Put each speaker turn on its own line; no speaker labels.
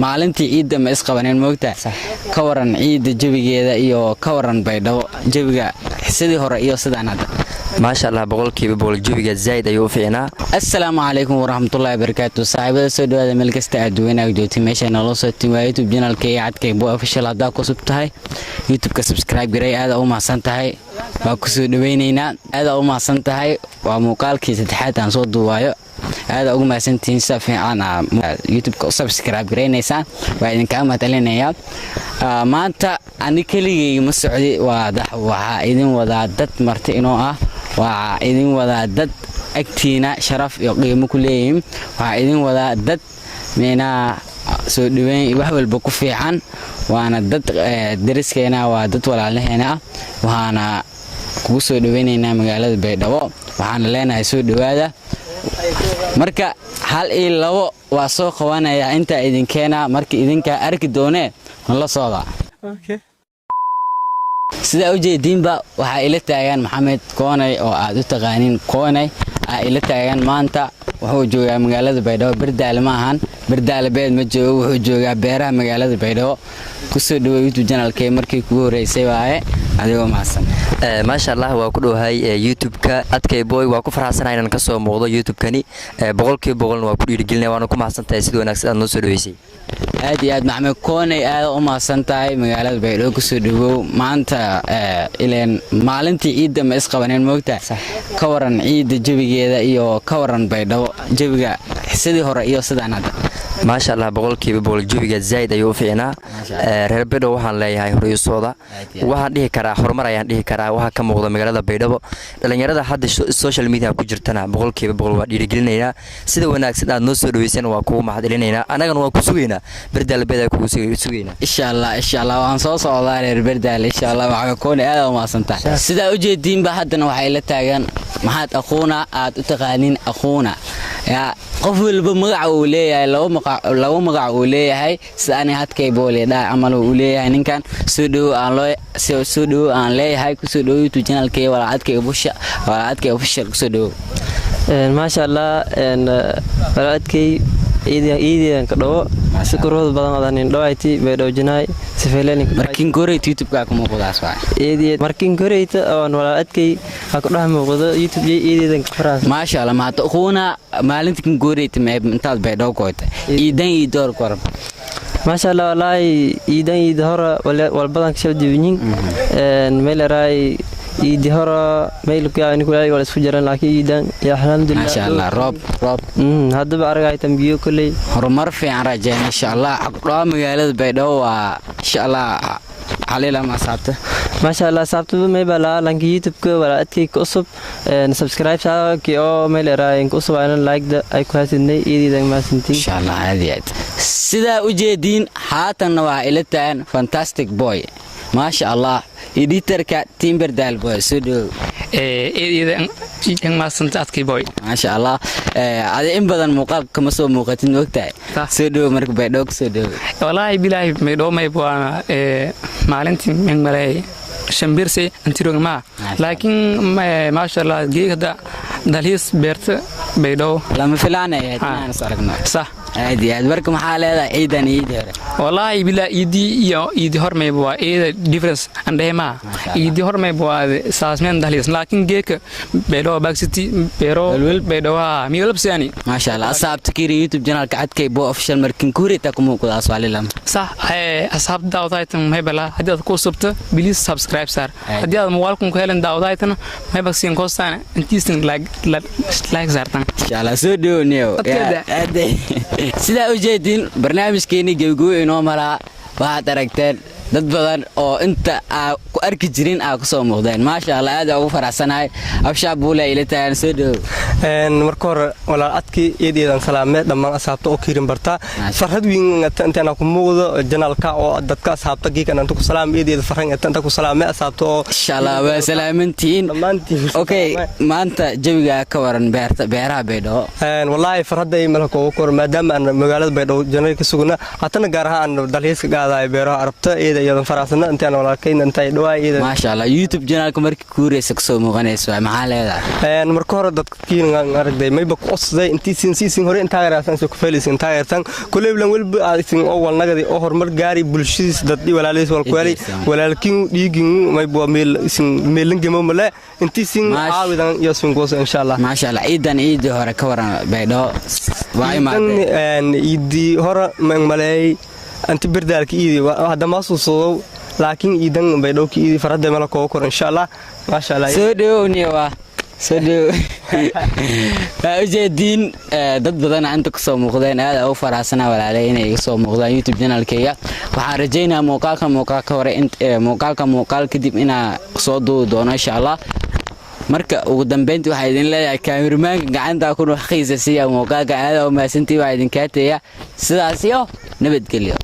maalintii ciidda ma isqabaneen moogtaa ka waran ciidda jawigeeda iyo ka waran baydhabo jawiga sidii hore iyo sidaan hadda
maasha Allah boqolkiiba boqol jawiga zaid ayuu fiicnaa.
Assalaamu calaykum waraxmatullaahi wabarakaatuh saaxiibada soo dhawaada meel kasta aad weynaag joogtay meesha nala soo timaayay YouTube channel-kayga Cadkay Boy Official hadda ku subtahay YouTube-ka subscribe garay aad u mahadsan tahay waa ku soo dhaweynaynaa aad u mahadsan tahay waa muuqaalkii saddexaad aan soo duubayo aad ugu mahadsantiin si fiican YouTube-ka subscribe gareynaysaan waa idinka mahadcelinayaa maanta ani keligay ma socdi waxa idin wadaa dad marti inoo ah waa idin wadaa dad agtiina sharaf iyo qiimo ku leeyihiin waxa idin wadaa dad meena soo dhaweyn wax walba ku fiican waana dad deriskeena waa dad walaalaheena waxaana kugu soo dhaweynaynaa magaalada Baydhabo waxaana leenahay soo dhawaada marka hal iyo labo waa soo qabanaya inta idinkeena markii idinka arki doonee la socda okay sida u jeedinba waxa ila taagan Maxamed Koonay oo aad u taqaanin Koonay ila taagan maanta wuxuu joogaa magaalada Baydhabo Bardaale ma ahan Bardaale beed ma joogo wuxuu joogaa beeraha magaalada Baydhabo ku soo dhaweey YouTube channel-kay markii kugu horeysay waaye adigoo mahadsan
maasha Allah waa ku dhawahay YouTube-ka Cadkay Boy waa ku faraxsanahay inaan ka soo muuqdo YouTube-kani boqolkiiba boqolna waa ku dhiirigelinay waana ku mahadsantahay sidoo wanaagsan aad noo soo dhaweysay
aad iyo aad Maxamed Koonay aad u mahadsantahay magaalada Baydhabo ku soo dhawow maanta ileen maalintii ciidda ma isqabaneen moogtaa ka waran ciidda jawigeeda iyo ka waran Baydhabo jawiga sidii hore iyo sidaan hadda
maasha Allah boqolkiiba boqol jawiga zaid ayuu fiicnaa reer Baydhabo waxaan leeyahay horeyusooda waxaan dhihi karaa horumar ayaan dhihi karaa waxa ka muuqda magaalada Baydhabo dhalinyarada hadda social media ku jirtana boqolkiiba boqol waa dhiirigelinaynaa sida wanaagsan aad noo soo dhaweyseen waa kugu mahadcelinaynaa anagana waa ku sugeynaa Bardaale beed kugu sugeynaa
insha Allah waan soo socdaa reer Bardaale insha Allah waxa koonay aad u mahadsantahay sida u jeedinba haddana waxa ila taagan maxaad aqoona aad u taqaanin aqoona ya qof walba magac uu leeyahay laba magac uu leeyahay sidaan Cadkay Boy amal uu leeyahay ninkan soo dhaw aan leeyahay ku soo dhaw YouTube channel-kay wala Cadkay Official ku soo dhaw
maasha Allah wala Cadkay iidiyan ka dhawo shukrad badan adan dhawayti Baydhabo jinaay sifeelani
markin goray YouTube-ka kuma qodaas waa
iidiyan markin gorayta oo wala Cadkay ku dhax muuqdo YouTube iidiyan ka faraas
maasha Allah ma taqoona maalintii gorayta ma intaad Baydhabo kootay iidan door koran
maasha Allah wallahi iidan hore wal badan ka soo diiwin meel raay iidi hore meel ku yaani kulay wala isku jiran laakiin iidan ya alxamdulillah
maasha Allah roob
hadda aragay tambiyo kulay
horumar fiican rajaan insha Allah aqdhaa magaalada Baydhabo waa insha Allah علينا ما صابته
ما شاء الله صابته ما يبلا لانك يوتيوب كو ولا ادكي كوسب سبسكرايب شا كي او ميل راين كوسب انا لايك ده اي كواسني ايدي دغ ما سنتي
ان شاء الله عادي سدا وجيدين حاتن waa ila taan fantastic boy ما شاء الله إديترك تيم بردال بوي سودو
إذا ما سنت Cadkay Boy
ما شاء الله هذا إن بدن مقال كم سو موقتين وقتها سودو مرك بيدوك سودو
والله بلاي ميدو ما يبغى معلنتي من ملاي شمبيرسي انتيرو ما لكن ما شاء الله جيدا داليس بيرت بيدو
لما فلانة يا أنا صارقنا
صح
عادي أدبركم حالة هذا عيدان عيد
والله بلا إيدي هور ما يبغى إيه ديفرنس عنده ما إيدي هور ما يبغى ساسمين داليس لكن جيك بيدو باكسيتي بيدو ميلب سياني
ما شاء الله أصحاب تكيري يوتيوب channel Cadkay Boy Official مركن كوري تكمو كذا سؤال لهم
صح أصحاب داودايتن هبلا هدي أتكو سبت بليز سبسكرايب صار هدي موالكم كهلن داودايتن ما يبغى كوستان انتيستن لايك زارتن
إن شاء الله سودو نيو سيدا وجدين برنامج كيني جوجو إنه مرا واحد أركتر dad badan oo inta ku arki jirin ku soo muuqdeen ma sha Allah aad ugu faraxsanahay abshaab buulay ila taan soo dhow
marka hore wala Cadkay eedeedan salaamay dhamaan asxaabta oo kiirin barta farxad weyn inta ku muuqdo channel-ka oo dadka asxaabta geekan inta ku salaam eedeeda farxan inta ku salaamay asxaabta oo
insha Allah waa salaamantiin okay maanta jawiga ka waran beeraha Baydhabo
wallahi farxaday malka oo kor maadaama aan magaalada Baydhabo janay ka sugna hatana gaar ahaan dalxiis ka qaaday beeraha arabta iyadan faraasana intaan walaalkeen intay dhawaayeen
ما شاء الله يوتيوب channel markii kuureysa kasoo muuqanayso maxaa leedahay
marka hore dadkiin aragday mayba qosday intii siin hore inta yaraasan soo ku feelisin taageertan kuleeblan walba aadin oo walnagadi oo horumar gaari bulshadiis dad walaalays wal kuwali walaalkiin dhiigin mayba meel isin meelin gamo male intii siin caawidan iyo siin goos insha Allah
ما شاء الله ciidan ciidi hore ka waran baydho waa imaadeen
ciidi hore malay anti berdaalki ciidi hada ma soo laakiin ciidan baydho ki ciidi farada mala koo kor insha Allah ma sha Allah
soo dhowniyay سدو أجدين ضد بدنا أنت كسر مقدين هذا أو فراسنا ولا علينا يكسر مقدين يوتيوب channel كيا وحرجينا موقعك ورا أنت موقعك كديم إنا صودو دونا إن شاء الله marka ugu dambeyntii waxa idin leeyahay cameraman gacanta ku ruuxiisa si muuqaalka aad oo maasantii waxa idin ka tayaa sidaas iyo nabadgelyo